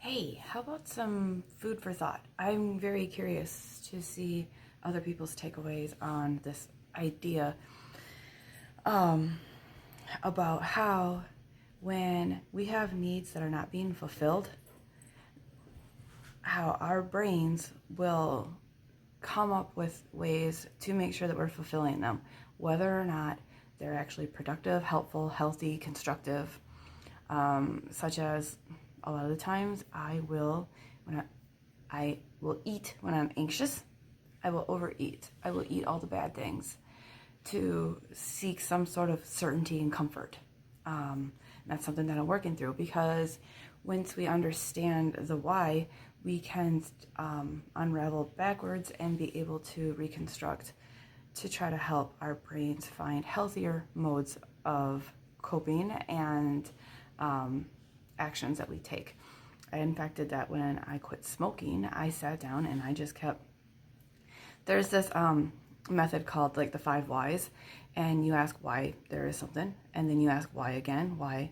Hey, how about some food for thought? I'm very curious to see other people's takeaways on this idea um, about how when we have needs that are not being fulfilled, how our brains will come up with ways to make sure that we're fulfilling them, whether or not they're actually productive, helpful, healthy, constructive, such as a lot of the times I will eat when I'm anxious. I will overeat. I will eat all the bad things to seek some sort of certainty and comfort. That's something that I'm working through, because once we understand the why, we can unravel backwards and be able to reconstruct to try to help our brains find healthier modes of coping and actions that we take. I in fact did that when I quit smoking. I sat down and I just kept, there's this method called like the 5 whys, and you ask why there is something, and then you ask why again, why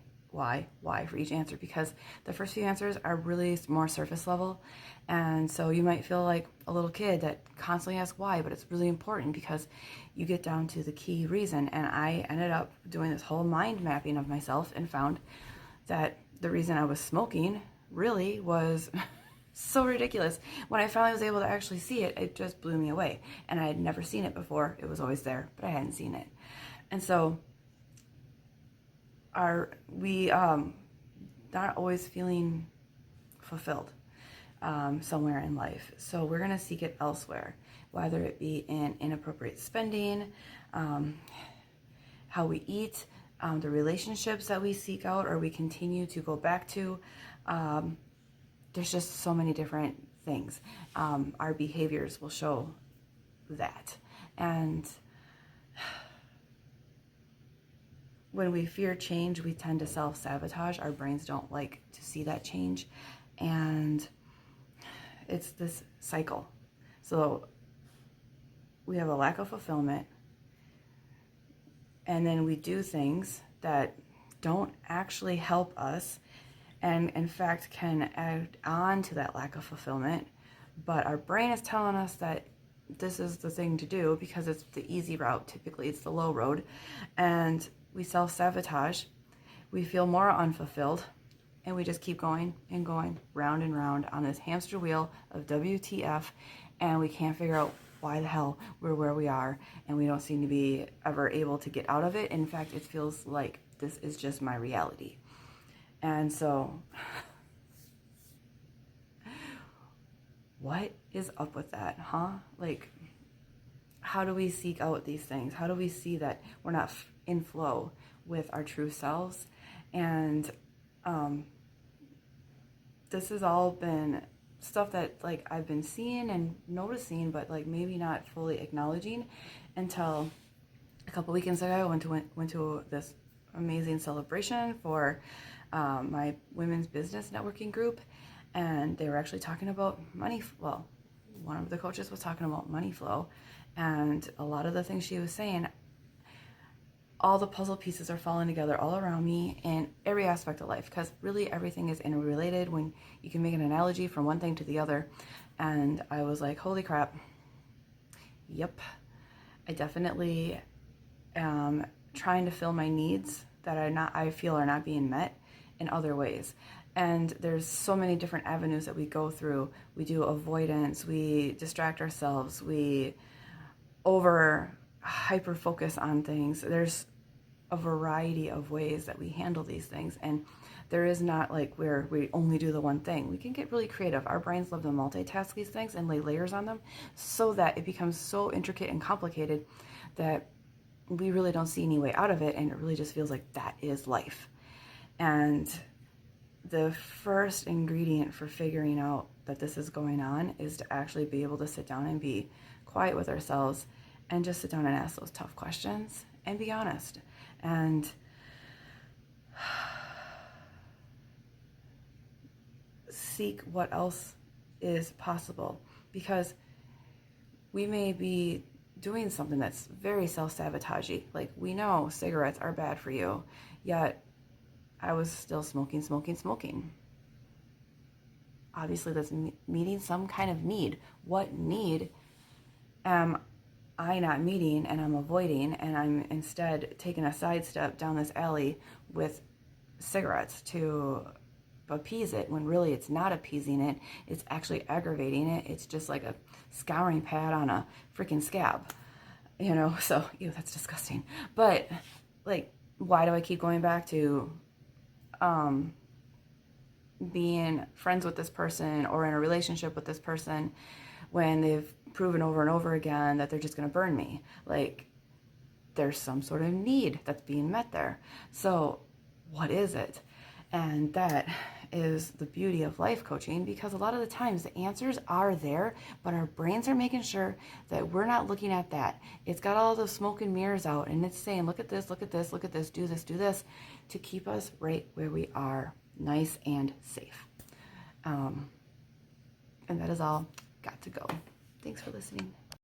for each answer, because the first few answers are really more surface level, and so you might feel like a little kid that constantly asks why, but it's really important because you get down to the key reason. And I ended up doing this whole mind mapping of myself and found that the reason I was smoking really was so ridiculous. When I finally was able to actually see it, it just blew me away. And I had never seen it before. It was always there, but I hadn't seen it. And so we not always feeling fulfilled somewhere in life. So we're going to seek it elsewhere, whether it be in inappropriate spending, how we eat, the relationships that we seek out or we continue to go back to. There's just so many different things. Our behaviors will show that. And when we fear change, we tend to self-sabotage. Our brains don't like to see that change. And it's this cycle. So we have a lack of fulfillment, and then we do things that don't actually help us, and in fact can add on to that lack of fulfillment. But our brain is telling us that this is the thing to do because it's the easy route. Typically it's the low road, and we self-sabotage. We feel more unfulfilled, and we just keep going and going round and round on this hamster wheel of WTF, and we can't figure out why the hell we're where we are, and we don't seem to be ever able to get out of it. In fact, it feels like this is just my reality. And so what is up with that, huh? Like, how do we seek out these things? How do we see that we're not in flow with our true selves? And this has all been stuff that like I've been seeing and noticing, but like maybe not fully acknowledging until a couple weekends ago. I went to this amazing celebration for my women's business networking group, and they were actually talking about money. Well, one of the coaches was talking about money flow, and a lot of the things she was saying, all the puzzle pieces are falling together all around me in every aspect of life, because really everything is interrelated when you can make an analogy from one thing to the other. And I was like, holy crap, yep, I definitely am trying to fill my needs that I feel are not being met in other ways. And there's so many different avenues that we go through. We do avoidance, we distract ourselves, we over hyper focus on things. There's a variety of ways that we handle these things, and there is not like where we only do the one thing. We can get really creative. Our brains love to multitask these things and lay layers on them so that it becomes so intricate and complicated that we really don't see any way out of it, and it really just feels like that is life. And the first ingredient for figuring out that this is going on is to actually be able to sit down and be quiet with ourselves and just sit down and ask those tough questions and be honest and seek what else is possible, because we may be doing something that's very self-sabotaging. Like, we know cigarettes are bad for you, yet I was still smoking. obviously that's meeting some kind of need. What need am I not meeting and I'm avoiding, and I'm instead taking a sidestep down this alley with cigarettes to appease it, when really it's not appeasing it, it's actually aggravating it. It's just like a scouring pad on a freaking scab, you know? So, ew, that's disgusting. But like, why do I keep going back to being friends with this person or in a relationship with this person when they've proven over and over again that they're just going to burn me? Like, there's some sort of need that's being met there. So what is it? And that is the beauty of life coaching, because a lot of the times the answers are there, but our brains are making sure that we're not looking at that. It's got all the smoke and mirrors out, and it's saying, look at this, look at this, look at this, do this, to keep us right where we are, nice and safe. And that is all. Got to go. Thanks for listening.